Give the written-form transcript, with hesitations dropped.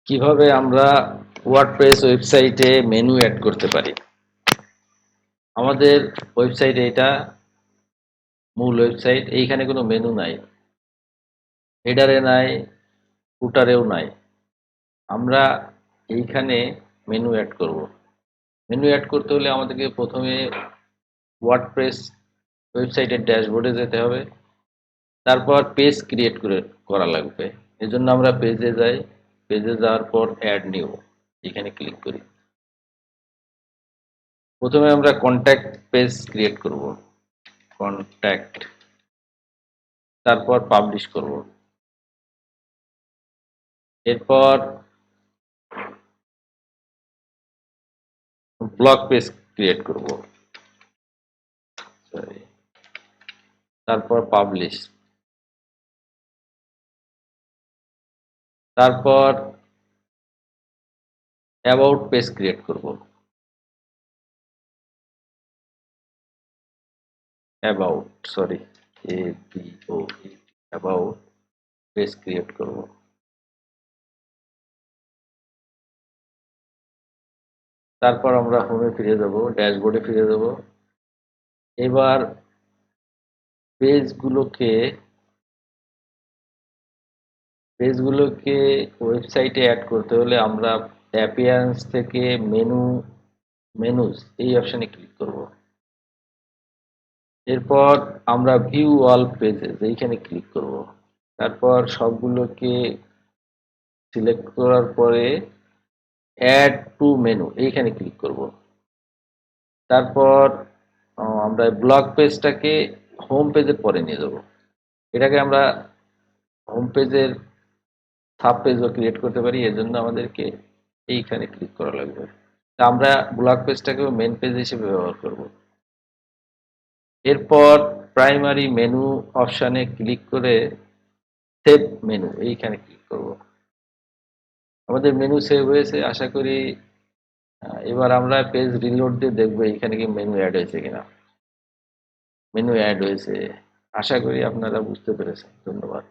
কিভাবে আমরা ওয়ার্ডপ্রেস ওয়েবসাইটে মেনু অ্যাড করতে পারি। আমাদের ওয়েবসাইটে এটা মূল ওয়েবসাইট, এইখানে কোনো মেনু নাই, হেডারে নাই, ফুটারেও নাই। আমরা এইখানে মেনু অ্যাড করব। মেনু অ্যাড করতে হলে আমাদেরকে প্রথমে ওয়ার্ডপ্রেস ওয়েবসাইটের ড্যাশবোর্ডে যেতে হবে, তারপর পেজ ক্রিয়েট করা লাগবে। এজন্য আমরা পেজে যাই, পেজে যাওয়ার পর অ্যাড নিউ এখানে ক্লিক করি। প্রথমে আমরা কন্ট্যাক্ট পেজ ক্রিয়েট করব, কন্ট্যাক্ট, তারপর পাবলিশ করব। এরপর ব্লগ পেজ ক্রিয়েট করব, সরি, তারপর পাবলিশ, তারপর অ্যাবাউট পেজ ক্রিয়েট করব, about, sorry, ABO, about page create করব। তারপর আমরা হোমে ফিরে যাব, ড্যাশবোর্ডে ফিরে যাব। এবার পেজগুলোকে পেজগুলোকে ওয়েবসাইটে অ্যাড করতে হলে আমরা অ্যাপিয়ারেন্স থেকে মেনুজ এই অপশানে ক্লিক করব। এরপর আমরা ভিউ অল পেজেস এইখানে ক্লিক করব। তারপর সবগুলোকে সিলেক্ট করার পরে অ্যাড টু মেনু এইখানে ক্লিক করব। তারপর আমরা ব্লগ পেজটাকে হোম পেজের পরে নিয়ে যাব। এটাকে আমরা হোম পেজের সাব পেজও ক্রিয়েট করতে পারি, এর জন্য আমাদেরকে এইখানে ক্লিক করা লাগবে। তা আমরা ব্লগ পেজটাকেও মেন পেজ হিসেবে ব্যবহার করব। এরপর প্রাইমারি মেনু অপশানে ক্লিক করে সেভ মেনু এইখানে ক্লিক করব। আমাদের মেনু সেভ হয়েছে, আশা করি। এবার আমরা পেজ রিলোড দিয়ে দেখবো এখানে কি মেনু অ্যাড হয়েছে কিনা। মেনু অ্যাড হয়েছে, আশা করি আপনারা বুঝতে পেরেছেন। ধন্যবাদ।